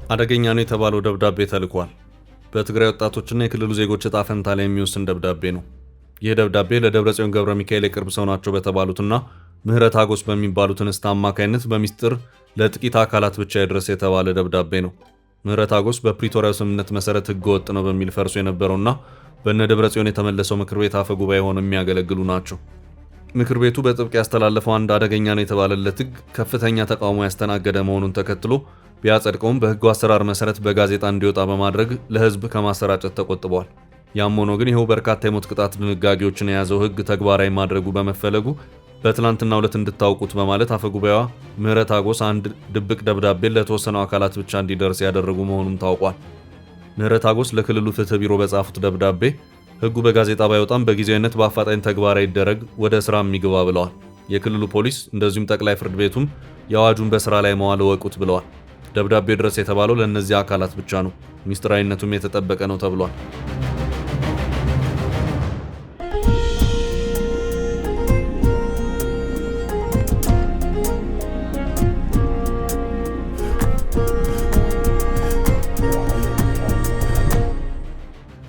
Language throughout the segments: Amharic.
አደገኛ ነው የተባለው ደብዳቤ ተልኳል። በትግራይ ወጣቶችና የክልሉ ዜጎች ዕጣ ፈንታ ላይ የሚወስን ደብዳቤ ነው። ይህ ደብዳቤ ለደብረጽዮን ገብረ ሚካኤል የቅርብ ሰው ናቸው በተባሉትና ምህረት አጎስ በሚባሉት እንስት አማካይነት በሚስጥር ለጥቂት አካላት ብቻ ይድረስ የተባለ ደብዳቤ ነው። ምህረት አጎስ በፕሪቶሪያው ስምምነት መሰረት ህገወጥ ነው በሚል ፈርሶ የነበረውና በእነ ደብረጽዮን የተመለሰው ምክር ቤት አፈ ጉባኤ ሆነው የሚያገለግሉ ናቸው። ምክር ቤቱ በጥብቅ ያስተላለፈው አንድ አደገኛ ነው የተባለለት ህግ ከፍተኛ ተቃውሞ ያስተናገደ መሆኑን ተከትሎ ቢያጸድቀውም በህጉ አሰራር መሰረት በጋዜጣ እንዲወጣ በማድረግ ለህዝብ ከማሰራጨት ተቆጥበዋል። ያም ሆኖ ግን ይኸው በርካታ የሞት ቅጣት ድንጋጌዎችን የያዘው ህግ ተግባራዊ ማድረጉ በመፈለጉ በትላንትናው ዕለት እንድታውቁት በማለት አፈጉባኤዋ ምህረት አጎስ አንድ ድብቅ ደብዳቤ ለተወሰኑ አካላት ብቻ እንዲደርስ ያደረጉ መሆኑም ታውቋል። ምህረት አጎስ ለክልሉ ፍትህ ቢሮ በጻፉት ደብዳቤ ህጉ በጋዜጣ ባይወጣም በጊዜያዊነት በአፋጣኝ ተግባራዊ ይደረግ፣ ወደ ስራ የሚገባ ብለዋል። የክልሉ ፖሊስ እንደዚሁም ጠቅላይ ፍርድ ቤቱም የአዋጁን በስራ ላይ መዋል እወቁት ብለዋል። ደብዳቤው ድረስ የተባለው ለእነዚህ አካላት ብቻ ነው። ሚስጥራዊነቱም የተጠበቀ ነው ተብሏል።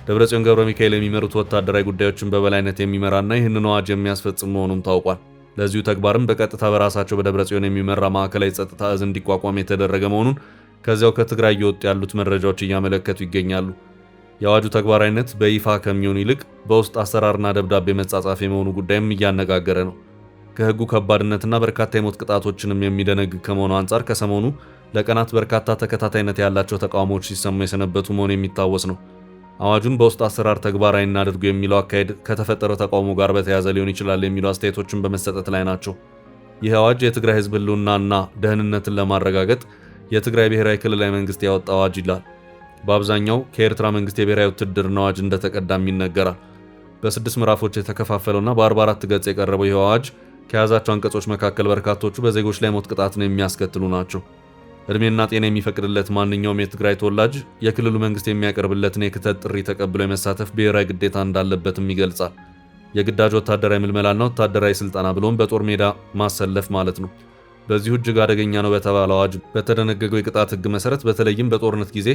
ደብረጽዮን ገብረ ሚካኤል የሚመሩት ወታደራዊ ጉዳዮችን በበላይነት የሚመራና ይህንን አዋጅ የሚያስፈጽም መሆኑም ታውቋል። ለዚሁ ተግባርም በቀጥታ በራሳቸው በደብረጽዮን የሚመራ ማዕከላዊ ጸጥታ እዝ እንዲቋቋም የተደረገ መሆኑን ከዚያው ከትግራይ እየወጡ ያሉት መረጃዎች እያመለከቱ ይገኛሉ። የአዋጁ ተግባራዊነት በይፋ ከሚሆን ይልቅ በውስጥ አሰራርና ደብዳቤ መጻጻፍ የመሆኑ ጉዳይም እያነጋገረ ነው። ከህጉ ከባድነትና በርካታ የሞት ቅጣቶችንም የሚደነግግ ከመሆኑ አንጻር ከሰሞኑ ለቀናት በርካታ ተከታታይነት ያላቸው ተቃውሞዎች ሲሰሙ የሰነበቱ መሆኑ የሚታወስ ነው። አዋጁን በውስጥ አሰራር ተግባራዊ እናድርጉ የሚለው አካሄድ ከተፈጠረው ተቃውሞ ጋር በተያያዘ ሊሆን ይችላል የሚሉ አስተያየቶችን በመሰጠት ላይ ናቸው። ይህ አዋጅ የትግራይ ህዝብ ህልውናና ደህንነትን ለማረጋገጥ የትግራይ ብሔራዊ ክልላዊ መንግስት ያወጣው አዋጅ ይላል። በአብዛኛው ከኤርትራ መንግስት የብሔራዊ ውትድርና አዋጅ እንደተቀዳም ይነገራል። በ6 ምዕራፎች የተከፋፈለውና በ44 ገጽ የቀረበው ይህ አዋጅ ከያዛቸው አንቀጾች መካከል በርካቶቹ በዜጎች ላይ ሞት ቅጣትን የሚያስከትሉ ናቸው። እድሜና ጤና የሚፈቅድለት ማንኛውም የትግራይ ተወላጅ የክልሉ መንግስት የሚያቀርብለትን የክተት ጥሪ ተቀብሎ የመሳተፍ ብሔራዊ ግዴታ እንዳለበትም ይገልጻል። የግዳጅ ወታደራዊ ምልመላና ወታደራዊ ስልጠና ብሎም በጦር ሜዳ ማሰለፍ ማለት ነው። በዚሁ እጅግ አደገኛ ነው በተባለው አዋጅ በተደነገገው የቅጣት ህግ መሰረት በተለይም በጦርነት ጊዜ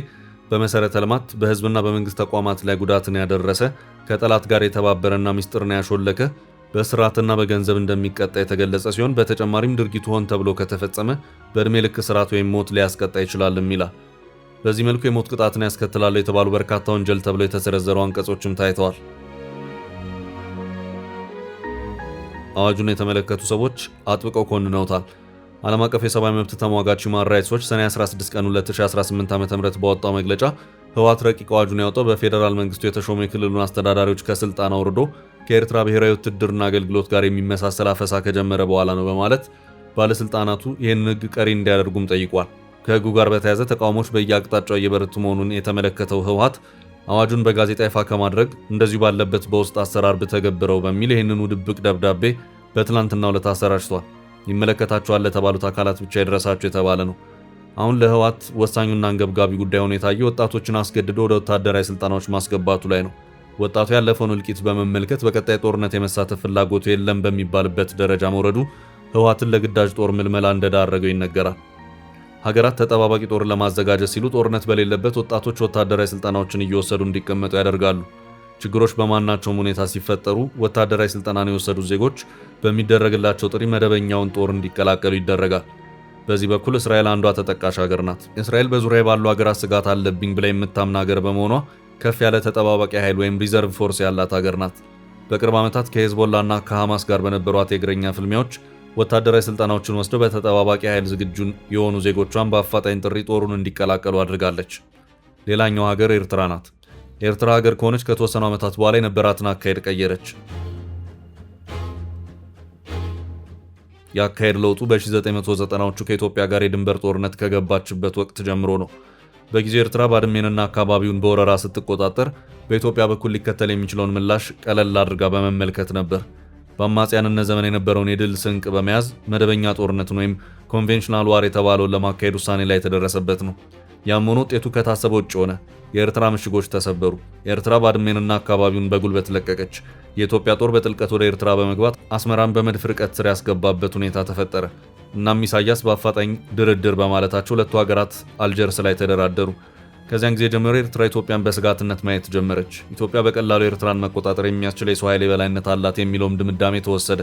በመሰረተ ልማት በህዝብና በመንግስት ተቋማት ላይ ጉዳትን ያደረሰ፣ ከጠላት ጋር የተባበረና ሚስጥርን ያሾለከ በስርዓትና በገንዘብ እንደሚቀጣ የተገለጸ ሲሆን በተጨማሪም ድርጊቱ ሆን ተብሎ ከተፈጸመ በእድሜ ልክ እስራት ወይም ሞት ሊያስቀጣ ይችላልም ይላል። በዚህ መልኩ የሞት ቅጣትን ያስከትላሉ የተባሉ በርካታ ወንጀል ተብለው የተዘረዘሩ አንቀጾችም ታይተዋል። አዋጁን የተመለከቱ ሰዎች አጥብቀው ኮንነውታል። ዓለም አቀፍ የሰብአዊ መብት ተሟጋች ሁማን ራይትስ ዎች ሰኔ 16 ቀን 2018 ዓ.ም ባወጣው መግለጫ ህወሓት ረቂቅ አዋጁን ያወጣው በፌዴራል መንግስቱ የተሾሙ የክልሉን አስተዳዳሪዎች ከስልጣን አውርዶ ከኤርትራ ብሔራዊ ውትድርና አገልግሎት ጋር የሚመሳሰል አፈሳ ከጀመረ በኋላ ነው በማለት ባለስልጣናቱ ይህን ህግ ቀሪ እንዲያደርጉም ጠይቋል። ከህጉ ጋር በተያያዘ ተቃውሞች በየአቅጣጫው እየበረቱ መሆኑን የተመለከተው ህወሓት አዋጁን በጋዜጣ ይፋ ከማድረግ እንደዚሁ ባለበት በውስጥ አሰራር ብተገብረው በሚል ይህንኑ ድብቅ ደብዳቤ በትላንትናው ዕለት አሰራጭቷል። ይመለከታቸዋል ለተባሉት አካላት ብቻ ይድረሳቸው የተባለ ነው። አሁን ለህወሓት ወሳኙና አንገብጋቢ ጉዳይ ሆኖ የታየው ወጣቶችን አስገድዶ ወደ ወታደራዊ ስልጠናዎች ማስገባቱ ላይ ነው። ወጣቱ ያለፈውን እልቂት በመመልከት በቀጣይ ጦርነት የመሳተፍ ፍላጎቱ የለም በሚባልበት ደረጃ መውረዱ ህወሓትን ለግዳጅ ጦር ምልመላ እንደዳረገው ይነገራል። ሀገራት ተጠባባቂ ጦር ለማዘጋጀት ሲሉ ጦርነት በሌለበት ወጣቶች ወታደራዊ ስልጠናዎችን እየወሰዱ እንዲቀመጡ ያደርጋሉ። ችግሮች በማናቸውም ሁኔታ ሲፈጠሩ ወታደራዊ ስልጠናን የወሰዱ ዜጎች በሚደረግላቸው ጥሪ መደበኛውን ጦር እንዲቀላቀሉ ይደረጋል። በዚህ በኩል እስራኤል አንዷ ተጠቃሽ ሀገር ናት። እስራኤል በዙሪያ ባሉ ሀገራት ስጋት አለብኝ ብላ የምታምን ሀገር በመሆኗ ከፍ ያለ ተጠባባቂ ኃይል ወይም ሪዘርቭ ፎርስ ያላት ሀገር ናት። በቅርብ ዓመታት ከሄዝቦላና ከሐማስ ጋር በነበሯት የእግረኛ ፍልሚያዎች ወታደራዊ ስልጠናዎችን ወስደው በተጠባባቂ ኃይል ዝግጁ የሆኑ ዜጎቿን በአፋጣኝ ጥሪ ጦሩን እንዲቀላቀሉ አድርጋለች። ሌላኛው ሀገር ኤርትራ ናት። ኤርትራ ሀገር ከሆነች ከተወሰኑ ዓመታት በኋላ የነበራትን አካሄድ ቀየረች። የአካሄድ ለውጡ በ1990ዎቹ ከኢትዮጵያ ጋር የድንበር ጦርነት ከገባችበት ወቅት ጀምሮ ነው። በጊዜው ኤርትራ ባድሜንና አካባቢውን በወረራ ስትቆጣጠር በኢትዮጵያ በኩል ሊከተል የሚችለውን ምላሽ ቀለል አድርጋ በመመልከት ነበር። በአማጽያንነት ዘመን የነበረውን የድል ስንቅ በመያዝ መደበኛ ጦርነትን ወይም ኮንቬንሽናል ዋር የተባለውን ለማካሄድ ውሳኔ ላይ የተደረሰበት ነው። ያም ሆኖ ውጤቱ ከታሰበው ውጭ ሆነ። የኤርትራ ምሽጎች ተሰበሩ። ኤርትራ ባድሜንና አካባቢውን በጉልበት ለቀቀች። የኢትዮጵያ ጦር በጥልቀት ወደ ኤርትራ በመግባት አስመራን በመድፍ ርቀት ስር ያስገባበት ሁኔታ ተፈጠረ። እናም ኢሳያስ በአፋጣኝ ድርድር በማለታቸው ሁለቱ ሀገራት አልጀርስ ላይ ተደራደሩ። ከዚያን ጊዜ ጀምሮ ኤርትራ ኢትዮጵያን በስጋትነት ማየት ጀመረች። ኢትዮጵያ በቀላሉ ኤርትራን መቆጣጠር የሚያስችል የሰው ኃይል የበላይነት አላት የሚለውም ድምዳሜ ተወሰደ።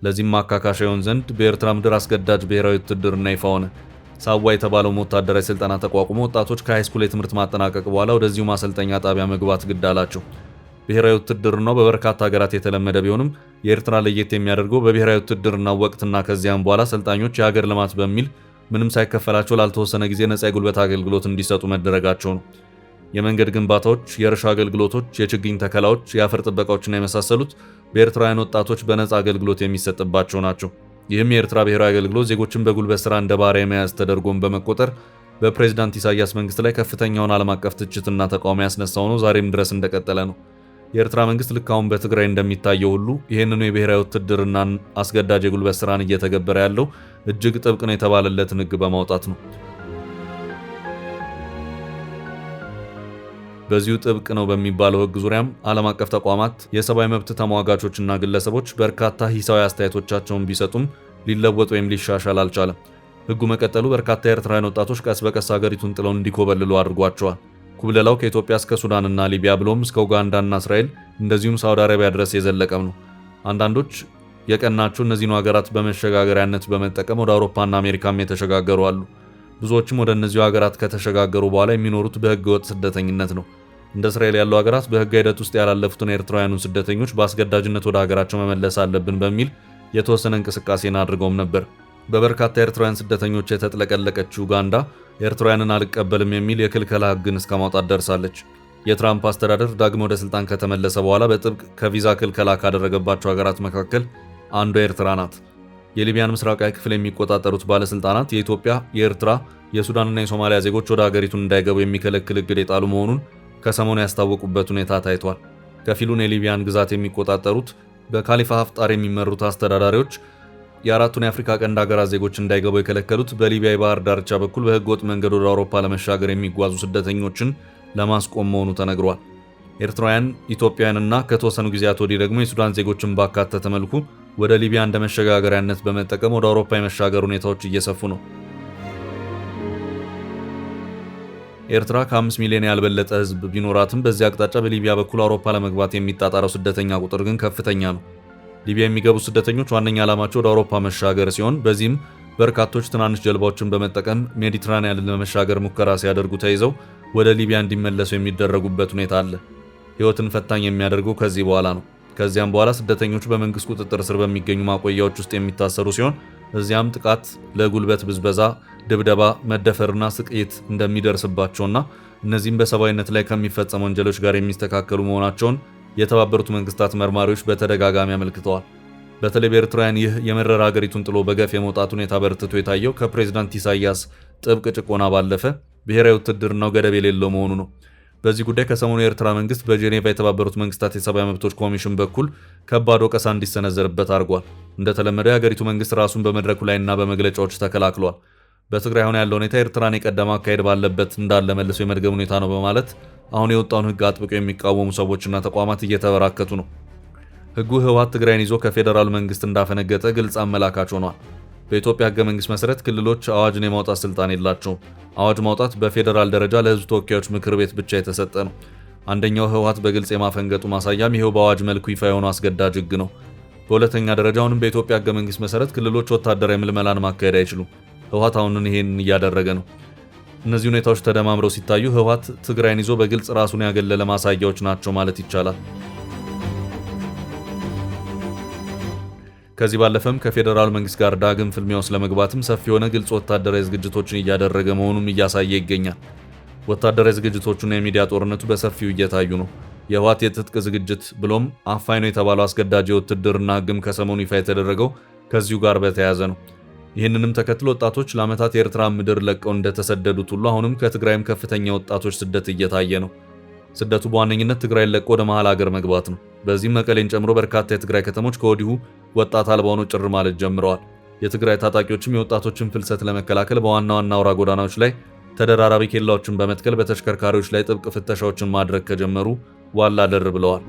ለዚህም ማካካሻ ይሆን ዘንድ በኤርትራ ምድር አስገዳጅ ብሔራዊ ውትድርና ይፋ ሆነ። ሳዋ የተባለውም ወታደራዊ ስልጠና ተቋቁሞ ወጣቶች ከሃይስኩል የትምህርት ማጠናቀቅ በኋላ ወደዚሁ ማሰልጠኛ ጣቢያ መግባት ግድ አላቸው። ብሔራዊ ውትድርናው በበርካታ ሀገራት የተለመደ ቢሆንም የኤርትራ ለየት የሚያደርገው በብሔራዊ ውትድርና ወቅትና ከዚያም በኋላ ሰልጣኞች የሀገር ልማት በሚል ምንም ሳይከፈላቸው ላልተወሰነ ጊዜ ነፃ የጉልበት አገልግሎት እንዲሰጡ መደረጋቸው ነው። የመንገድ ግንባታዎች፣ የእርሻ አገልግሎቶች፣ የችግኝ ተከላዎች፣ የአፈር ጥበቃዎችና የመሳሰሉት በኤርትራውያን ወጣቶች በነፃ አገልግሎት የሚሰጥባቸው ናቸው። ይህም የኤርትራ ብሔራዊ አገልግሎት ዜጎችን በጉልበት ስራ እንደ ባሪያ የመያዝ ተደርጎም በመቆጠር በፕሬዝዳንት ኢሳያስ መንግስት ላይ ከፍተኛውን ዓለም አቀፍ ትችትና ተቃውሞ ያስነሳው ነው። ዛሬም ድረስ እንደቀጠለ ነው። የኤርትራ መንግስት ልክ አሁን በትግራይ እንደሚታየው ሁሉ ይህንኑ የብሔራዊ ውትድርናን አስገዳጅ የጉልበት ስራን እየተገበረ ያለው እጅግ ጥብቅ ነው የተባለለትን ሕግ በማውጣት ነው። በዚሁ ጥብቅ ነው በሚባለው ሕግ ዙሪያም ዓለም አቀፍ ተቋማት፣ የሰብአዊ መብት ተሟጋቾችና ግለሰቦች በርካታ ሂሳዊ አስተያየቶቻቸውን ቢሰጡም ሊለወጥ ወይም ሊሻሻል አልቻለም። ሕጉ መቀጠሉ በርካታ የኤርትራውያን ወጣቶች ቀስ በቀስ ሀገሪቱን ጥለው እንዲኮበልሉ አድርጓቸዋል። ኩብለላው ከኢትዮጵያ እስከ ሱዳንና ሊቢያ ብሎም እስከ ኡጋንዳና እስራኤል እንደዚሁም ሳውዲ አረቢያ ድረስ የዘለቀም ነው። አንዳንዶች የቀናቸው እነዚህን ሀገራት በመሸጋገሪያነት በመጠቀም ወደ አውሮፓና አሜሪካም የተሸጋገሩ አሉ። ብዙዎችም ወደ እነዚሁ ሀገራት ከተሸጋገሩ በኋላ የሚኖሩት በህገ ወጥ ስደተኝነት ነው። እንደ እስራኤል ያሉ ሀገራት በህግ ሂደት ውስጥ ያላለፉትን ኤርትራውያኑን ስደተኞች በአስገዳጅነት ወደ ሀገራቸው መመለስ አለብን በሚል የተወሰነ እንቅስቃሴን አድርገውም ነበር። በበርካታ ኤርትራውያን ስደተኞች የተጥለቀለቀች ኡጋንዳ ኤርትራውያንን አልቀበልም የሚል የክልከላ ህግን እስከ ማውጣት ደርሳለች። የትራምፕ አስተዳደር ዳግም ወደ ስልጣን ከተመለሰ በኋላ በጥብቅ ከቪዛ ክልከላ ካደረገባቸው ሀገራት መካከል አንዷ ኤርትራ ናት። የሊቢያን ምስራቃዊ ክፍል የሚቆጣጠሩት ባለስልጣናት የኢትዮጵያ፣ የኤርትራ፣ የሱዳንና የሶማሊያ ዜጎች ወደ ሀገሪቱን እንዳይገቡ የሚከለክል እግድ የጣሉ መሆኑን ከሰሞኑ ያስታወቁበት ሁኔታ ታይቷል። ከፊሉን የሊቢያን ግዛት የሚቆጣጠሩት በካሊፋ ሀፍጣር የሚመሩት አስተዳዳሪዎች የአራቱን የአፍሪካ ቀንድ ሀገራት ዜጎች እንዳይገቡ የከለከሉት በሊቢያ የባህር ዳርቻ በኩል በህገ ወጥ መንገድ ወደ አውሮፓ ለመሻገር የሚጓዙ ስደተኞችን ለማስቆም መሆኑ ተነግሯል። ኤርትራውያን፣ ኢትዮጵያውያንና ከተወሰኑ ጊዜያት ወዲህ ደግሞ የሱዳን ዜጎችን ባካተተ መልኩ ወደ ሊቢያ እንደ መሸጋገሪያነት በመጠቀም ወደ አውሮፓ የመሻገር ሁኔታዎች እየሰፉ ነው። ኤርትራ ከ5 ሚሊዮን ያልበለጠ ህዝብ ቢኖራትም በዚህ አቅጣጫ በሊቢያ በኩል አውሮፓ ለመግባት የሚጣጣረው ስደተኛ ቁጥር ግን ከፍተኛ ነው። ሊቢያ የሚገቡ ስደተኞች ዋነኛ ዓላማቸው ወደ አውሮፓ መሻገር ሲሆን በዚህም በርካቶች ትናንሽ ጀልባዎችን በመጠቀም ሜዲትራኒያንን ለመሻገር ሙከራ ሲያደርጉ ተይዘው ወደ ሊቢያ እንዲመለሱ የሚደረጉበት ሁኔታ አለ። ህይወትን ፈታኝ የሚያደርገው ከዚህ በኋላ ነው። ከዚያም በኋላ ስደተኞቹ በመንግስት ቁጥጥር ስር በሚገኙ ማቆያዎች ውስጥ የሚታሰሩ ሲሆን እዚያም ጥቃት፣ ለጉልበት ብዝበዛ፣ ድብደባ፣ መደፈርና ስቅይት እንደሚደርስባቸውና እነዚህም በሰብአዊነት ላይ ከሚፈጸሙ ወንጀሎች ጋር የሚስተካከሉ መሆናቸውን የተባበሩት መንግስታት መርማሪዎች በተደጋጋሚ አመልክተዋል። በተለይ በኤርትራውያን ይህ የመረራ ሀገሪቱን ጥሎ በገፍ የመውጣት ሁኔታ በርትቶ የታየው ከፕሬዝዳንት ኢሳያስ ጥብቅ ጭቆና ባለፈ ብሔራዊ ውትድርናው ገደብ የሌለው መሆኑ ነው። በዚህ ጉዳይ ከሰሞኑ የኤርትራ መንግስት በጄኔቫ የተባበሩት መንግስታት የሰብአዊ መብቶች ኮሚሽን በኩል ከባድ ወቀሳ እንዲሰነዘርበት አድርጓል። እንደተለመደው የሀገሪቱ መንግስት ራሱን በመድረኩ ላይና በመግለጫዎች ተከላክሏል። በትግራይ አሁን ያለው ሁኔታ ኤርትራን የቀደመ አካሄድ ባለበት እንዳለ መልሶ የመድገም ሁኔታ ነው በማለት አሁን የወጣውን ህግ አጥብቀው የሚቃወሙ ሰዎችና ተቋማት እየተበራከቱ ነው። ህጉ ህወሓት ትግራይን ይዞ ከፌዴራሉ መንግስት እንዳፈነገጠ ግልጽ አመላካች ሆኗል። በኢትዮጵያ ህገ መንግስት መሰረት ክልሎች አዋጅን የማውጣት ስልጣን የላቸውም። አዋጅ ማውጣት በፌዴራል ደረጃ ለህዝብ ተወካዮች ምክር ቤት ብቻ የተሰጠ ነው። አንደኛው ህወሓት በግልጽ የማፈንገጡ ማሳያም ይሄው በአዋጅ መልኩ ይፋ የሆነው አስገዳጅ ህግ ነው። በሁለተኛ ደረጃ አሁንም በኢትዮጵያ ህገ መንግስት መሰረት ክልሎች ወታደራዊ ምልመላን ማካሄድ አይችሉም። ህወሓት አሁንን ይሄን እያደረገ ነው። እነዚህ ሁኔታዎች ተደማምረው ሲታዩ ህወሓት ትግራይን ይዞ በግልጽ ራሱን ያገለለ ማሳያዎች ናቸው ማለት ይቻላል። ከዚህ ባለፈም ከፌዴራል መንግስት ጋር ዳግም ፍልሚያ ውስጥ ለመግባትም ሰፊ የሆነ ግልጽ ወታደራዊ ዝግጅቶችን እያደረገ መሆኑን እያሳየ ይገኛል። ወታደራዊ ዝግጅቶቹና የሚዲያ ጦርነቱ በሰፊው እየታዩ ነው። የህወሓት የትጥቅ ዝግጅት ብሎም አፋኝ ነው የተባለው አስገዳጅ የውትድርና ህግም ከሰሞኑ ይፋ የተደረገው ከዚሁ ጋር በተያያዘ ነው። ይህንንም ተከትሎ ወጣቶች ለዓመታት የኤርትራ ምድር ለቀው እንደተሰደዱት ሁሉ አሁንም ከትግራይም ከፍተኛ ወጣቶች ስደት እየታየ ነው። ስደቱ በዋነኝነት ትግራይን ለቆ ወደ መሃል ሀገር መግባት ነው። በዚህም መቀሌን ጨምሮ በርካታ የትግራይ ከተሞች ከወዲሁ ወጣት አልባ ሆነው ጭር ማለት ጀምረዋል። የትግራይ ታጣቂዎችም የወጣቶችን ፍልሰት ለመከላከል በዋና ዋና አውራ ጎዳናዎች ላይ ተደራራቢ ኬላዎችን በመትከል በተሽከርካሪዎች ላይ ጥብቅ ፍተሻዎችን ማድረግ ከጀመሩ ዋላ ደር ብለዋል።